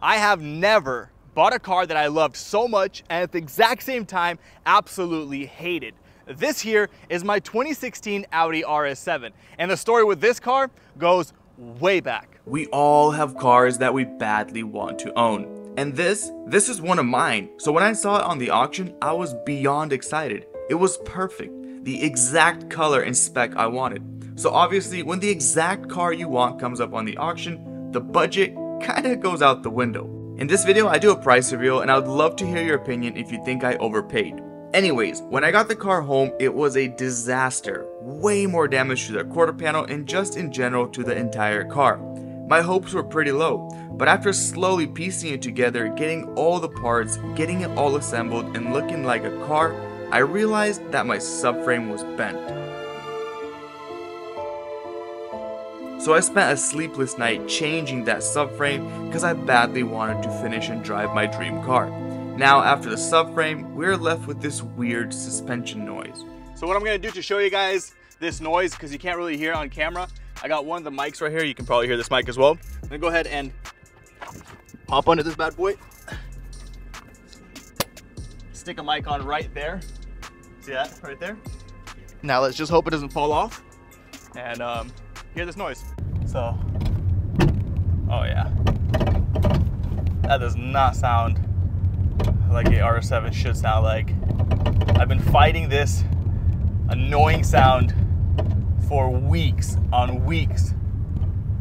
I have never bought a car that I loved so much and at the exact same time absolutely hated. This here is my 2016 Audi RS7, and the story with this car goes way back. We all have cars that we badly want to own, and this is one of mine. So when I saw it on the auction, I was beyond excited. It was perfect, the exact color and spec I wanted. So obviously when the exact car you want comes up on the auction, the budget kinda goes out the window. In this video, I do a price reveal, and I would love to hear your opinion if you think I overpaid. Anyways, when I got the car home, it was a disaster. Way more damage to the quarter panel and just in general to the entire car. My hopes were pretty low, but after slowly piecing it together, getting all the parts, getting it all assembled and looking like a car, I realized that my subframe was bent. So I spent a sleepless night changing that subframe because I badly wanted to finish and drive my dream car. Now after the subframe, we're left with this weird suspension noise. So what I'm gonna do to show you guys this noise, because you can't really hear it on camera, I got one of the mics right here. You can probably hear this mic as well. I'm gonna go ahead and hop onto this bad boy. Stick a mic on right there. See that right there? Now let's just hope it doesn't fall off and hear this noise. So, oh yeah, that does not sound like a RS7 should sound like. I've been fighting this annoying sound for weeks on weeks.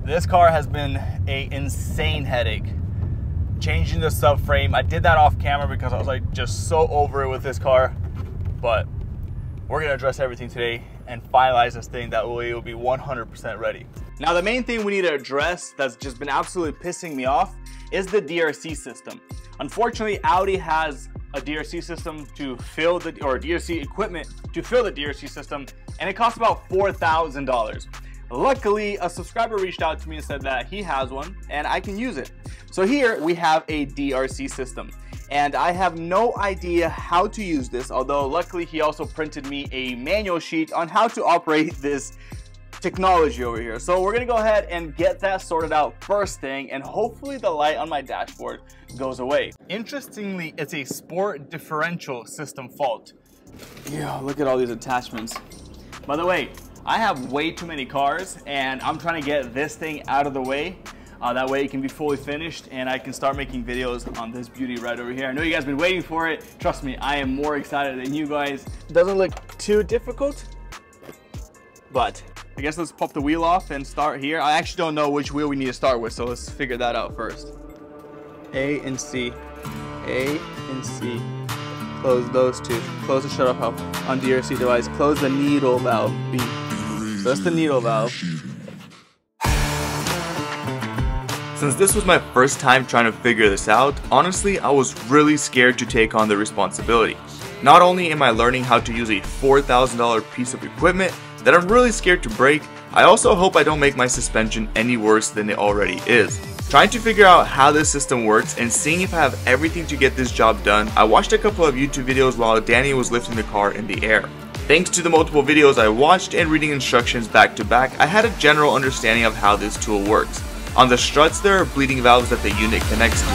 This car has been an insane headache. Changing the subframe, I did that off camera because I was like just so over it with this car, but we're gonna address everything today and finalize this thing that way it will be 100% ready. Now the main thing we need to address that's just been absolutely pissing me off is the DRC system. Unfortunately, Audi has a DRC system to fill the, or DRC equipment to fill the DRC system, and it costs about $4,000. Luckily, a subscriber reached out to me and said that he has one and I can use it. So here we have a DRC system, and I have no idea how to use this, although luckily he also printed me a manual sheet on how to operate this technology over here. So we're gonna go ahead and get that sorted out first thing, and hopefully the light on my dashboard goes away. Interestingly, it's a sport differential system fault. Yeah, look at all these attachments. By the way, I have way too many cars and I'm trying to get this thing out of the way. That way it can be fully finished and I can start making videos on this beauty right over here. I know you guys have been waiting for it. Trust me, I am more excited than you guys. It doesn't look too difficult, but I guess let's pop the wheel off and start here. I actually don't know which wheel we need to start with, so let's figure that out first. A and C. A and C. Close those two. Close the shutoff valve on DRC device. Close the needle valve. B. So that's the needle valve. Since this was my first time trying to figure this out, honestly I was really scared to take on the responsibility. Not only am I learning how to use a $4,000 piece of equipment that I'm really scared to break, I also hope I don't make my suspension any worse than it already is. Trying to figure out how this system works and seeing if I have everything to get this job done, I watched a couple of YouTube videos while Danny was lifting the car in the air. Thanks to the multiple videos I watched and reading instructions back to back, I had a general understanding of how this tool works. On the struts there are bleeding valves that the unit connects to.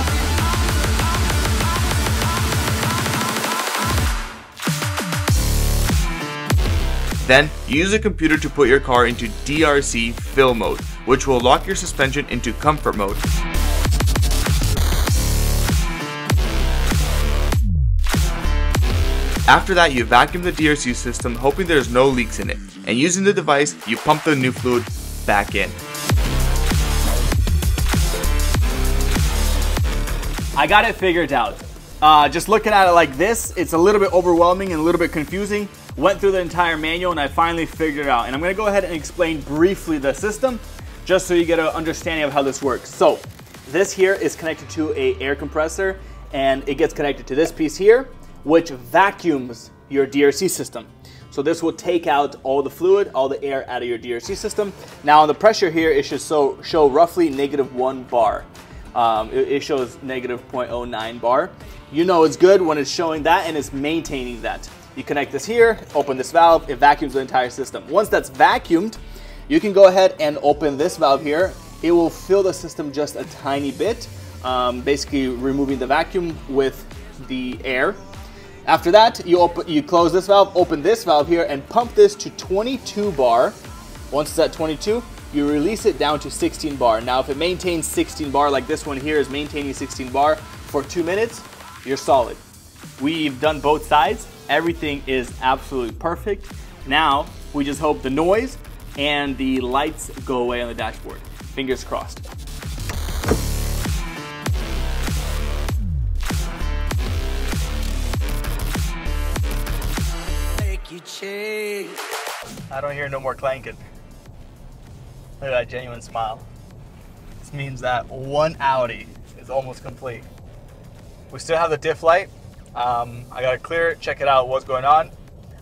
Then, use a computer to put your car into DRC fill mode, which will lock your suspension into comfort mode. After that, you vacuum the DRC system, hoping there's no leaks in it, and using the device, you pump the new fluid back in. I got it figured out. Just looking at it like this, it's a little bit overwhelming and a little bit confusing. Went through the entire manual and I finally figured it out. And I'm gonna go ahead and explain briefly the system, just so you get an understanding of how this works. So, this here is connected to an air compressor, and it gets connected to this piece here, which vacuums your DRC system. So this will take out all the fluid, all the air out of your DRC system. Now on the pressure here, it should show roughly -1 bar. It shows -0.09 bar. You know it's good when it's showing that and it's maintaining that. You connect this here, open this valve, it vacuums the entire system. Once that's vacuumed, you can go ahead and open this valve here. It will fill the system just a tiny bit. basically removing the vacuum with the air. After that, you close this valve, open this valve here, and pump this to 22 bar. Once it's at 22, you release it down to 16 bar. Now, if it maintains 16 bar, like this one here is maintaining 16 bar for 2 minutes, you're solid. We've done both sides. Everything is absolutely perfect. Now, we just hope the noise and the lights go away on the dashboard. Fingers crossed. I don't hear no more clanking. Look at that genuine smile. This means that one Audi is almost complete. We still have the diff light. I gotta clear it, check it out, what's going on.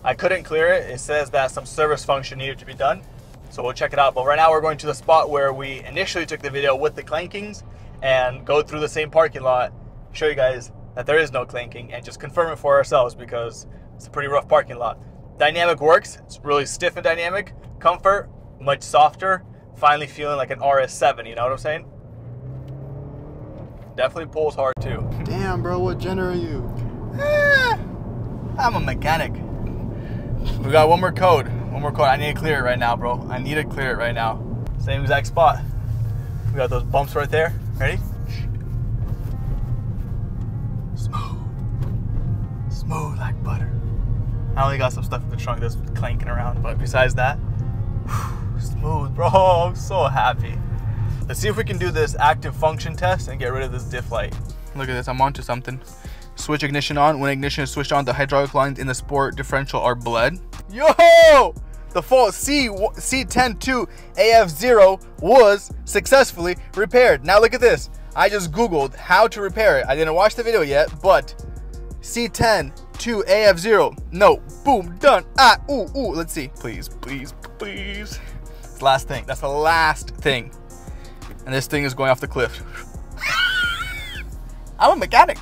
I couldn't clear it. It says that some service function needed to be done. So we'll check it out. But right now we're going to the spot where we initially took the video with the clankings and go through the same parking lot, show you guys that there is no clanking and just confirm it for ourselves because it's a pretty rough parking lot. Dynamic works. It's really stiff and dynamic. Comfort, much softer. Finally feeling like an RS7, you know what I'm saying? Definitely pulls hard too. Damn, bro, what gen are you? I'm a mechanic. We got one more code. One more code. I need to clear it right now, bro. I need to clear it right now. Same exact spot. We got those bumps right there. Ready? Smooth. Smooth like butter. I only got some stuff in the trunk that's clanking around, but besides that, smooth, bro. I'm so happy. Let's see if we can do this active function test and get rid of this diff light. Look at this, I'm onto something. Switch ignition on. When ignition is switched on, the hydraulic lines in the sport differential are bled. Yo! The fault C102 AF0 was successfully repaired. Now look at this. I just Googled how to repair it. I didn't watch the video yet, but C102 AF0. No, boom, done. Ah, ooh, ooh. Let's see. Please, please, please. It's the last thing. That's the last thing. And this thing is going off the cliff. I'm a mechanic.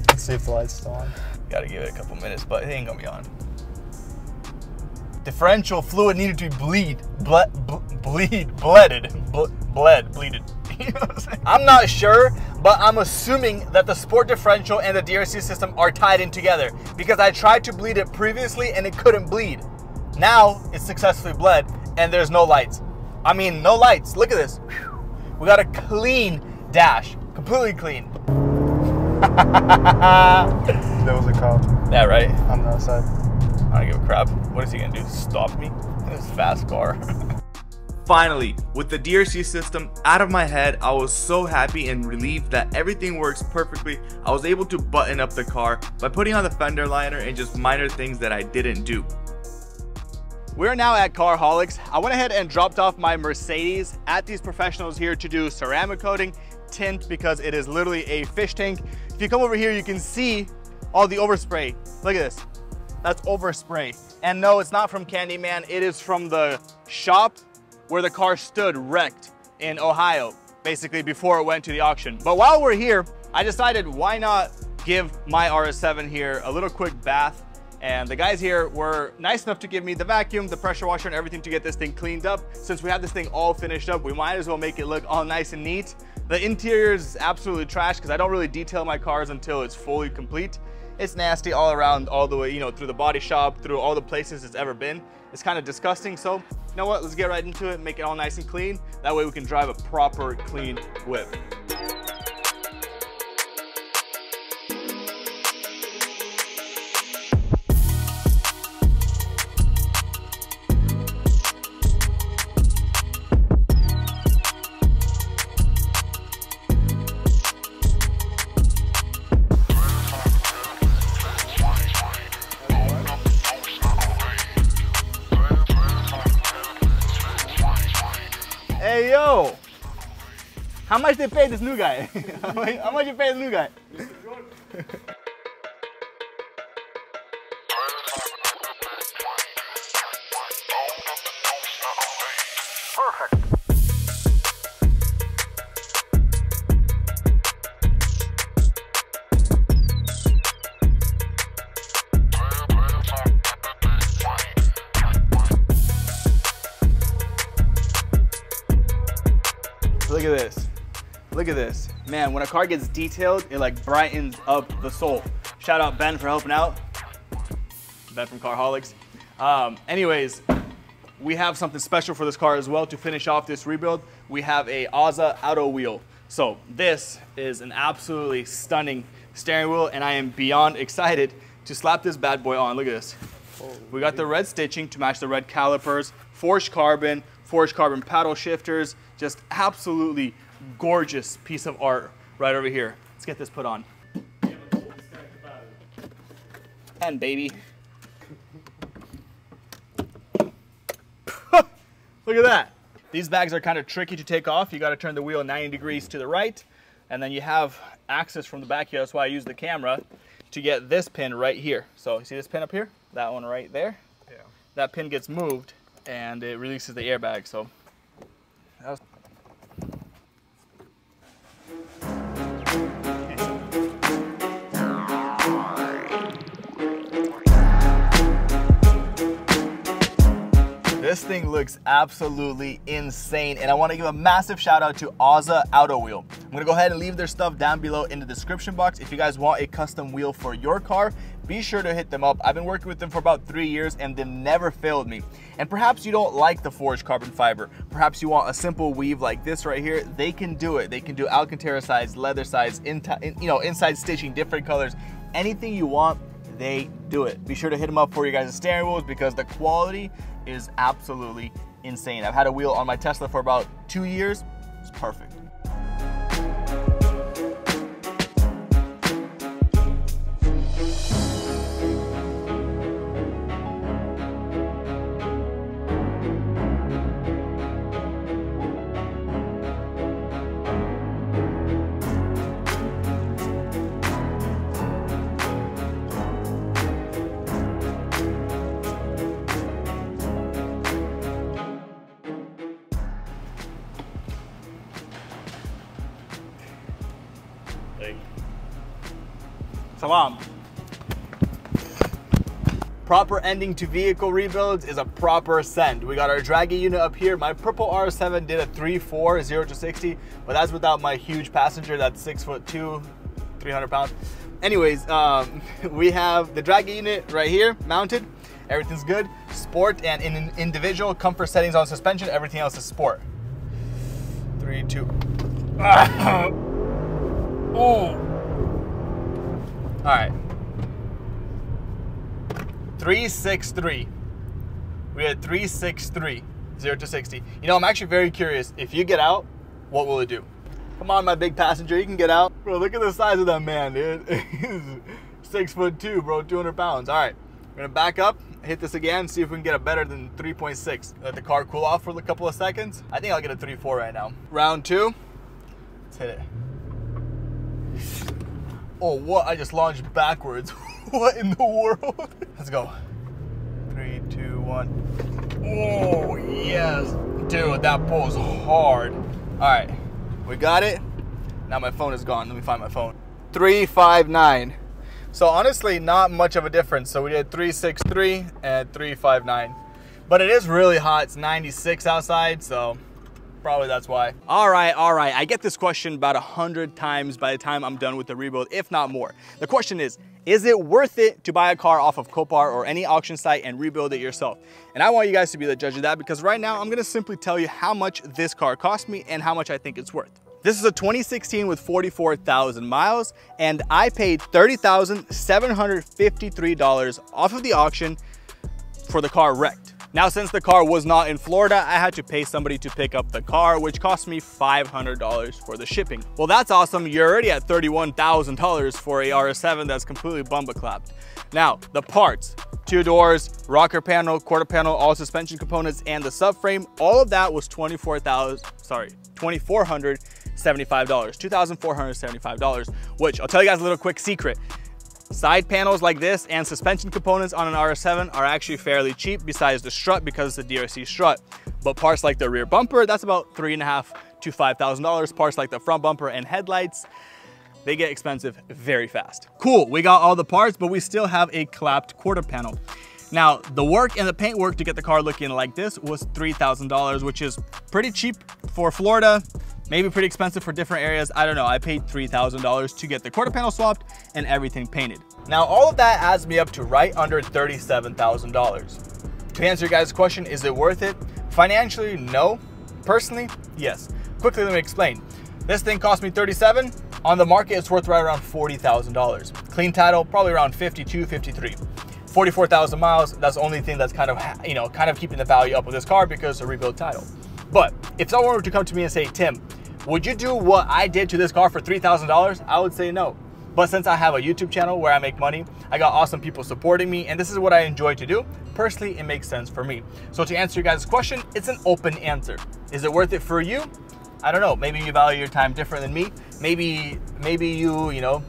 Let's see if the light's still on. Gotta give it a couple minutes, but it ain't gonna be on. Differential fluid needed to be bleeded. You know what I'm saying? I'm not sure, but I'm assuming that the sport differential and the DRC system are tied in together because I tried to bleed it previously and it couldn't bleed. Now it's successfully bled and there's no lights. I mean, no lights. Look at this. We got a clean dash, completely clean. There was a cop. Yeah, right? On the outside. I don't give a crap. What is he gonna do? Stop me? This fast car. Finally, with the DRC system out of my head, I was so happy and relieved that everything works perfectly. I was able to button up the car by putting on the fender liner and just minor things that I didn't do. We're now at Carholics. I went ahead and dropped off my Mercedes at these professionals here to do ceramic coating, tint, because it is literally a fish tank. If you come over here, you can see all the overspray. Look at this. That's overspray. And no, it's not from Candyman. It is from the shop where the car stood wrecked in Ohio, basically before it went to the auction. But while we're here, I decided why not give my RS7 here a little quick bath. And the guys here were nice enough to give me the vacuum, the pressure washer, and everything to get this thing cleaned up. Since we have this thing all finished up, we might as well make it look all nice and neat. The interior is absolutely trash because I don't really detail my cars until it's fully complete. It's nasty all around, all the way, you know, through the body shop, through all the places it's ever been. It's kind of disgusting. So, you know what? Let's get right into it, make it all nice and clean. That way we can drive a proper, clean whip. Hey, yo, how much they pay this new guy? How much you pay this new guy? Perfect. Look at this. Look at this. Man, when a car gets detailed, it like brightens up the soul. Shout out Ben for helping out. Ben from Carholics. Anyways, we have something special for this car as well to finish off this rebuild. We have a AUDI auto wheel. So this is an absolutely stunning steering wheel, and I am beyond excited to slap this bad boy on. Look at this. We got the red stitching to match the red calipers, forged carbon paddle shifters, just absolutely gorgeous piece of art right over here. Let's get this put on. And baby. Look at that. These bags are kind of tricky to take off. You got to turn the wheel 90 degrees to the right, and then you have access from the back here. That's why I use the camera to get this pin right here. So you see this pin up here? That one right there? Yeah. That pin gets moved and it releases the airbag. So that was This thing looks absolutely insane, and I want to give a massive shout out to AUDI Auto Wheel. I'm going to go ahead and leave their stuff down below in the description box. If you guys want a custom wheel for your car, be sure to hit them up. I've been working with them for about 3 years and they've never failed me. And perhaps you don't like the forged carbon fiber. Perhaps you want a simple weave like this right here. They can do it. They can do Alcantara size, leather size, inside stitching, different colors. Anything you want, they do it. Be sure to hit them up for your guys' steering wheels because the quality is absolutely insane. I've had a wheel on my Tesla for about 2 years. It's perfect. Salam. Proper ending to vehicle rebuilds is a proper send. We got our draggy unit up here. My purple RS7 did a 3.4 0 to 60, but that's without my huge passenger that's 6'2", 300 pounds. Anyways, we have the draggy unit right here mounted. Everything's good. Sport and in individual comfort settings on suspension. Everything else is sport. 3, 2. Oh. All right, 363. We had 363, 0 to 60. You know, I'm actually very curious. If you get out, what will it do? Come on, my big passenger, you can get out. Bro, look at the size of that man, dude. He's 6'2", bro, 200 pounds. All right, we're gonna back up, hit this again, see if we can get a better than 3.6. Let the car cool off for a couple of seconds. I think I'll get a 3.4 right now. Round 2, let's hit it. Oh, what? I just launched backwards. What in the world? Let's go. 3, 2, 1. Oh, yes. Dude, that pulls hard. All right, we got it. Now my phone is gone. Let me find my phone. 359. So honestly, not much of a difference. So we did 363 and 359. But it is really hot. It's 96 outside, so probably that's why. All right. I get this question about 100 times by the time I'm done with the rebuild, if not more. The question is it worth it to buy a car off of Copar or any auction site and rebuild it yourself? And I want you guys to be the judge of that, because right now I'm gonna simply tell you how much this car cost me and how much I think it's worth. This is a 2016 with 44,000 miles, and I paid $30,753 off of the auction for the car wrecked. Now, since the car was not in Florida, I had to pay somebody to pick up the car, which cost me $500 for the shipping. Well, that's awesome. You're already at $31,000 for a RS7 that's completely bumba-clapped. Now, the parts, 2 doors, rocker panel, quarter panel, all suspension components, and the subframe, all of that was $2,475, which I'll tell you guys a little quick secret. Side panels like this and suspension components on an RS7 are actually fairly cheap, besides the strut, because it's a DRC strut. But parts like the rear bumper, that's about $3,500 to $5,000. Parts like the front bumper and headlights, they get expensive very fast. Cool, we got all the parts, but we still have a clapped quarter panel. Now, the work and the paint work to get the car looking like this was $3,000, which is pretty cheap for Florida. Maybe pretty expensive for different areas. I don't know. I paid $3,000 to get the quarter panel swapped and everything painted. Now, all of that adds me up to right under $37,000. To answer your guys' question, is it worth it? Financially, no. Personally, yes. Quickly, let me explain. This thing cost me $37,000. On the market, it's worth right around $40,000. Clean title, probably around 52, 53. 44,000 miles, that's the only thing that's kind of keeping the value up with this car because it's a rebuild title. But if someone were to come to me and say, Tim, would you do what I did to this car for $3,000? I would say no. But since I have a YouTube channel where I make money, I got awesome people supporting me, and this is what I enjoy to do, personally, it makes sense for me. So to answer your guys' question, it's an open answer. Is it worth it for you? I don't know. Maybe you value your time different than me. Maybe you know,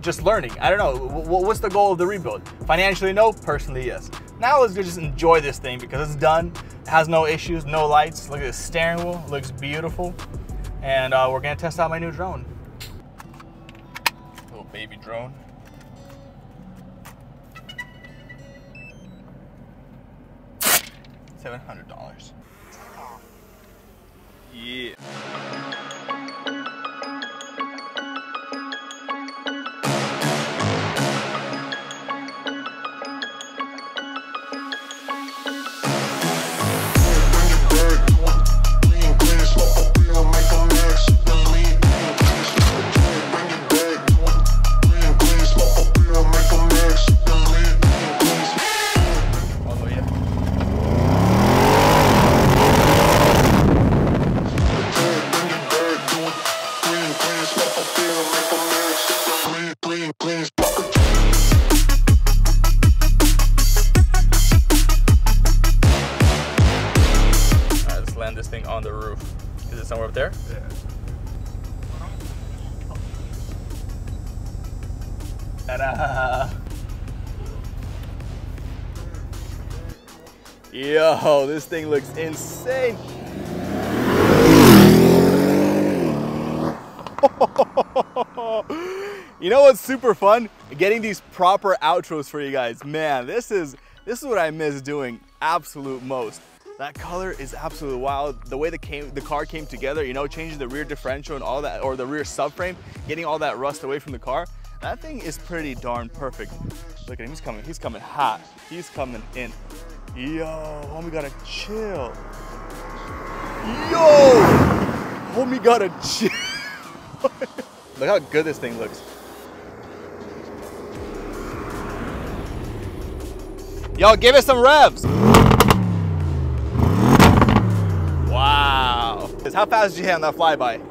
just learning. I don't know. What's the goal of the rebuild? Financially, no. Personally, yes. Now let's just enjoy this thing because it's done. It has no issues, no lights. Look at the steering wheel. It looks beautiful. And we're gonna test out my new drone. Little baby drone. $700. Yeah. This thing on the roof. Is it somewhere up there? Yeah. Ta-da! Yo, this thing looks insane. You know what's super fun? Getting these proper outros for you guys. Man, this is what I miss doing absolute most. That color is absolutely wild. The way the car came together, you know, changing the rear differential and all that, or the rear subframe, getting all that rust away from the car. That thing is pretty darn perfect. Look at him, he's coming hot. He's coming in. Yo, homie gotta chill. Yo, homie gotta chill. Look how good this thing looks. Yo, give it some revs. Wow. How fast did you hit on that flyby? Like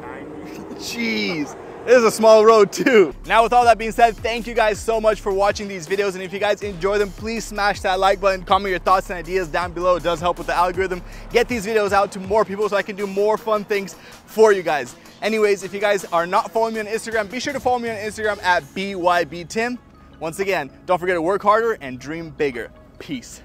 9. Jeez. This is a small road too. Now with all that being said, thank you guys so much for watching these videos. And if you guys enjoy them, please smash that like button, comment your thoughts and ideas down below. It does help with the algorithm. Get these videos out to more people so I can do more fun things for you guys. Anyways, if you guys are not following me on Instagram, be sure to follow me on Instagram at BYBTim. Once again, don't forget to work harder and dream bigger. Peace.